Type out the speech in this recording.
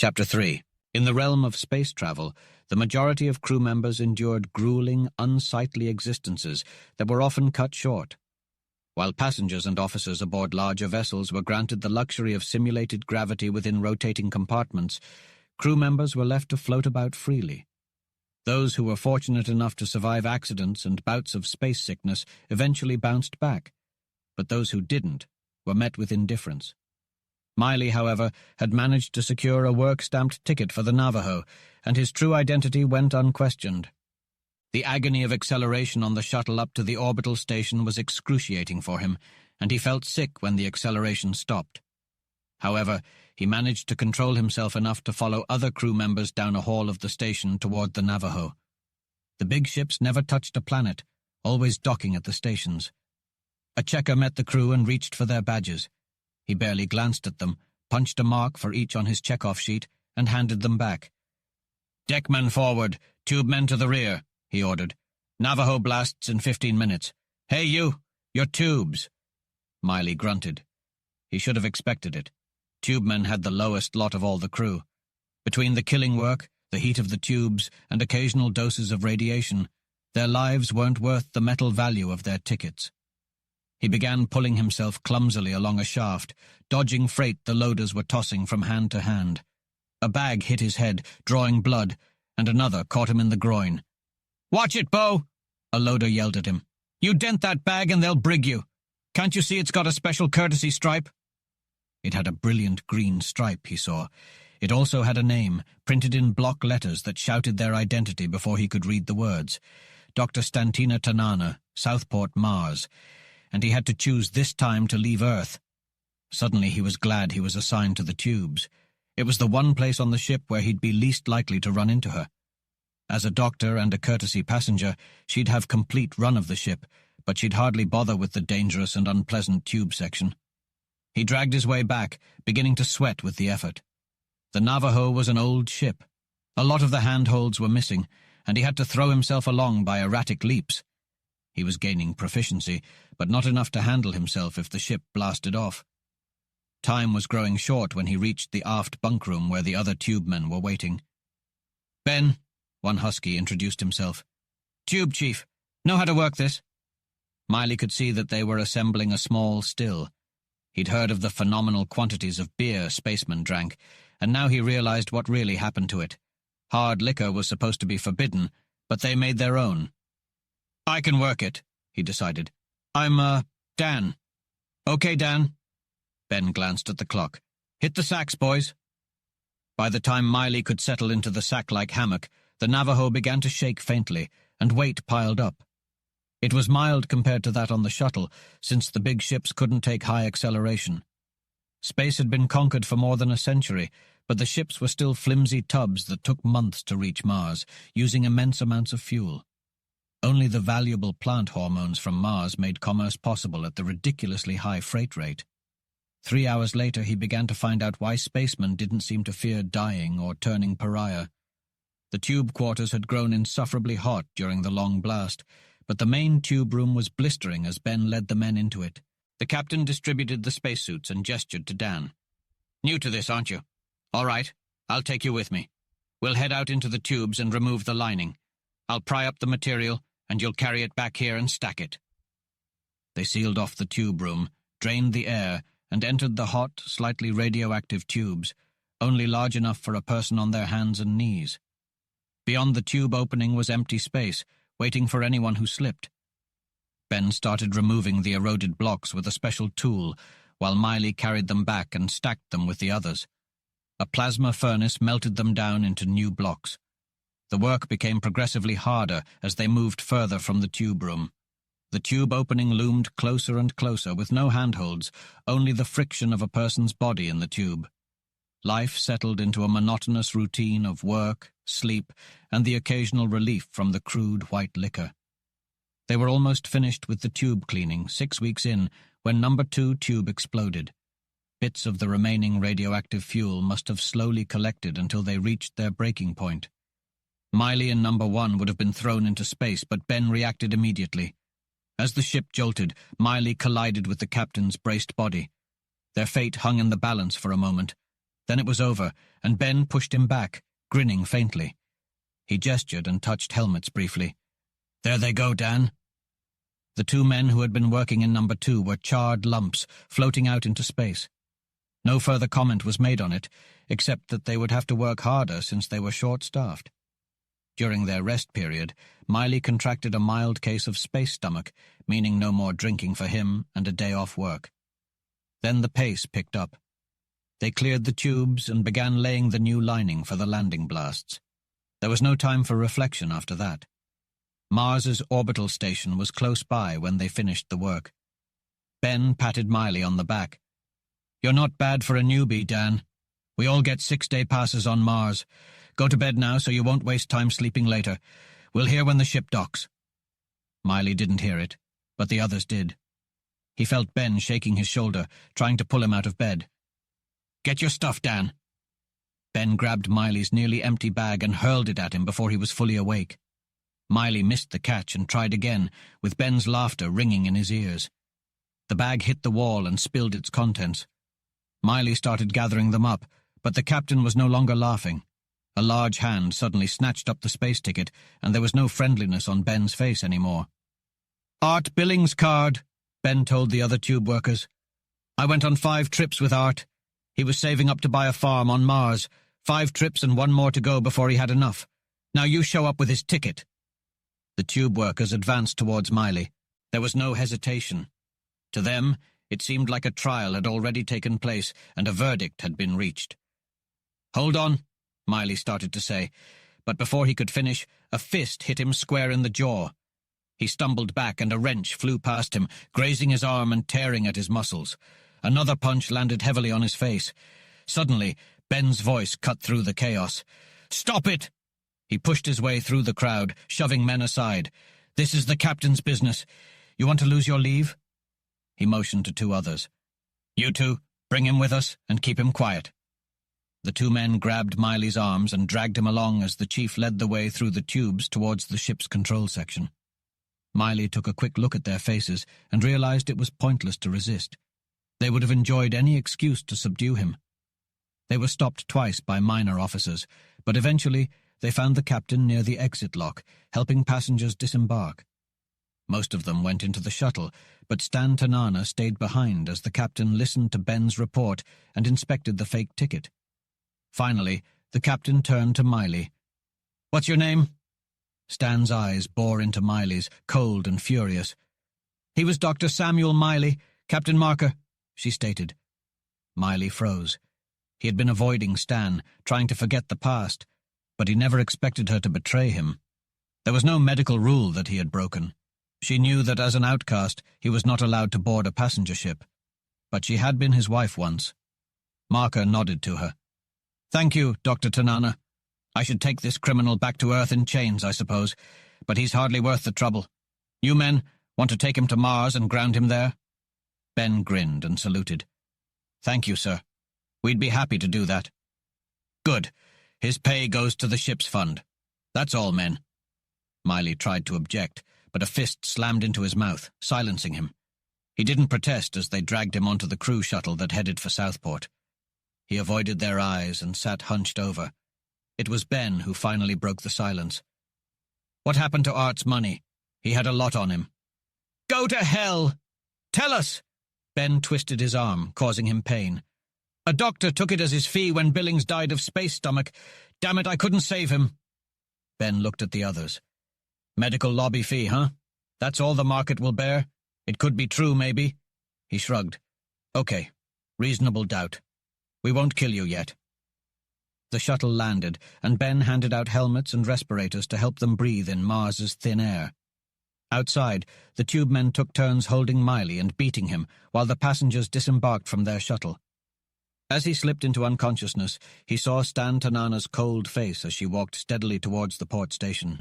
Chapter 3. In the realm of space travel, the majority of crew members endured grueling, unsightly existences that were often cut short. While passengers and officers aboard larger vessels were granted the luxury of simulated gravity within rotating compartments, crew members were left to float about freely. Those who were fortunate enough to survive accidents and bouts of space sickness eventually bounced back, but those who didn't were met with indifference. Miley, however, had managed to secure a work-stamped ticket for the Navajo, and his true identity went unquestioned. The agony of acceleration on the shuttle up to the orbital station was excruciating for him, and he felt sick when the acceleration stopped. However, he managed to control himself enough to follow other crew members down a hall of the station toward the Navajo. The big ships never touched a planet, always docking at the stations. A checker met the crew and reached for their badges. He barely glanced at them, punched a mark for each on his check-off sheet, and handed them back. "Deckmen forward, tubemen to the rear," he ordered. "Navajo blasts in 15 minutes. Hey, you! Your tubes!" Miley grunted. He should have expected it. Tubemen had the lowest lot of all the crew. Between the killing work, the heat of the tubes, and occasional doses of radiation, their lives weren't worth the metal value of their tickets. He began pulling himself clumsily along a shaft, dodging freight the loaders were tossing from hand to hand. A bag hit his head, drawing blood, and another caught him in the groin. "Watch it, Bo!" a loader yelled at him. "You dent that bag and they'll brig you. Can't you see it's got a special courtesy stripe?" It had a brilliant green stripe, he saw. It also had a name, printed in block letters that shouted their identity before he could read the words. Dr. Stantina Tanana, Southport, Mars. And he had to choose this time to leave Earth. Suddenly he was glad he was assigned to the tubes. It was the one place on the ship where he'd be least likely to run into her. As a doctor and a courtesy passenger, she'd have complete run of the ship, but she'd hardly bother with the dangerous and unpleasant tube section. He dragged his way back, beginning to sweat with the effort. The Navajo was an old ship. A lot of the handholds were missing, and he had to throw himself along by erratic leaps. He was gaining proficiency, but not enough to handle himself if the ship blasted off. Time was growing short when he reached the aft bunkroom where the other tubemen were waiting. "Ben," one husky introduced himself. "Tube chief. Know how to work this?" Miley could see that they were assembling a small still. He'd heard of the phenomenal quantities of beer spacemen drank, and now he realized what really happened to it. Hard liquor was supposed to be forbidden, but they made their own. "I can work it," he decided. I'm, Dan." "Okay, Dan." Ben glanced at the clock. "Hit the sacks, boys." By the time Miley could settle into the sack-like hammock, the Navajo began to shake faintly, and weight piled up. It was mild compared to that on the shuttle, since the big ships couldn't take high acceleration. Space had been conquered for more than a century, but the ships were still flimsy tubs that took months to reach Mars, using immense amounts of fuel. Only the valuable plant hormones from Mars made commerce possible at the ridiculously high freight rate. 3 hours later, he began to find out why spacemen didn't seem to fear dying or turning pariah. The tube quarters had grown insufferably hot during the long blast, but the main tube room was blistering as Ben led the men into it. The captain distributed the spacesuits and gestured to Dan. "New to this, aren't you? All right, I'll take you with me. We'll head out into the tubes and remove the lining. I'll pry up the material, and you'll carry it back here and stack it." They sealed off the tube room, drained the air, and entered the hot, slightly radioactive tubes, only large enough for a person on their hands and knees. Beyond the tube opening was empty space, waiting for anyone who slipped. Ben started removing the eroded blocks with a special tool, while Miley carried them back and stacked them with the others. A plasma furnace melted them down into new blocks. The work became progressively harder as they moved further from the tube room. The tube opening loomed closer and closer with no handholds, only the friction of a person's body in the tube. Life settled into a monotonous routine of work, sleep, and the occasional relief from the crude white liquor. They were almost finished with the tube cleaning 6 weeks in when number 2 tube exploded. Bits of the remaining radioactive fuel must have slowly collected until they reached their breaking point. Miley and number 1 would have been thrown into space, but Ben reacted immediately. As the ship jolted, Miley collided with the captain's braced body. Their fate hung in the balance for a moment. Then it was over, and Ben pushed him back, grinning faintly. He gestured and touched helmets briefly. "There they go, Dan." The two men who had been working in number 2 were charred lumps, floating out into space. No further comment was made on it, except that they would have to work harder since they were short-staffed. During their rest period, Miley contracted a mild case of space stomach, meaning no more drinking for him and a day off work. Then the pace picked up. They cleared the tubes and began laying the new lining for the landing blasts. There was no time for reflection after that. Mars's orbital station was close by when they finished the work. Ben patted Miley on the back. "You're not bad for a newbie, Dan. We all get 6-day passes on Mars. Go to bed now so you won't waste time sleeping later. We'll hear when the ship docks." Miley didn't hear it, but the others did. He felt Ben shaking his shoulder, trying to pull him out of bed. "Get your stuff, Dan." Ben grabbed Miley's nearly empty bag and hurled it at him before he was fully awake. Miley missed the catch and tried again, with Ben's laughter ringing in his ears. The bag hit the wall and spilled its contents. Miley started gathering them up, but the captain was no longer laughing. A large hand suddenly snatched up the space ticket, and there was no friendliness on Ben's face anymore. "Art Billings' card," Ben told the other tube workers. "I went on 5 trips with Art. He was saving up to buy a farm on Mars. 5 trips and 1 more to go before he had enough. Now you show up with his ticket." The tube workers advanced towards Miley. There was no hesitation. To them, it seemed like a trial had already taken place and a verdict had been reached. "Hold on," Miley started to say, but before he could finish, a fist hit him square in the jaw. He stumbled back and a wrench flew past him, grazing his arm and tearing at his muscles. Another punch landed heavily on his face. Suddenly, Ben's voice cut through the chaos. "Stop it!" He pushed his way through the crowd, shoving men aside. "This is the captain's business. You want to lose your leave?" He motioned to 2 others. "You two, bring him with us and keep him quiet." The 2 men grabbed Miley's arms and dragged him along as the chief led the way through the tubes towards the ship's control section. Miley took a quick look at their faces and realized it was pointless to resist. They would have enjoyed any excuse to subdue him. They were stopped twice by minor officers, but eventually they found the captain near the exit lock, helping passengers disembark. Most of them went into the shuttle, but Stan Tanana stayed behind as the captain listened to Ben's report and inspected the fake ticket. Finally, the captain turned to Miley. "What's your name?" Stan's eyes bore into Miley's, cold and furious. "He was Dr. Samuel Miley, Captain Marker," she stated. Miley froze. He had been avoiding Stan, trying to forget the past, but he never expected her to betray him. There was no medical rule that he had broken. She knew that as an outcast, he was not allowed to board a passenger ship. But she had been his wife once. Marker nodded to her. "Thank you, Dr. Tanana. I should take this criminal back to Earth in chains, I suppose, but he's hardly worth the trouble. You men want to take him to Mars and ground him there?" Ben grinned and saluted. "Thank you, sir. We'd be happy to do that." "Good. His pay goes to the ship's fund. That's all, men." Miley tried to object, but a fist slammed into his mouth, silencing him. He didn't protest as they dragged him onto the crew shuttle that headed for Southport. He avoided their eyes and sat hunched over. It was Ben who finally broke the silence. "What happened to Art's money? He had a lot on him." "Go to hell! Tell us!" Ben twisted his arm, causing him pain. "A doctor took it as his fee when Billings died of space stomach. Damn it, I couldn't save him." Ben looked at the others. "Medical lobby fee, huh? That's all the market will bear? It could be true, maybe." He shrugged. "Okay, reasonable doubt. We won't kill you yet." The shuttle landed, and Ben handed out helmets and respirators to help them breathe in Mars's thin air. Outside, the tube men took turns holding Miley and beating him while the passengers disembarked from their shuttle. As he slipped into unconsciousness, he saw Stan Tanana's cold face as she walked steadily towards the port station.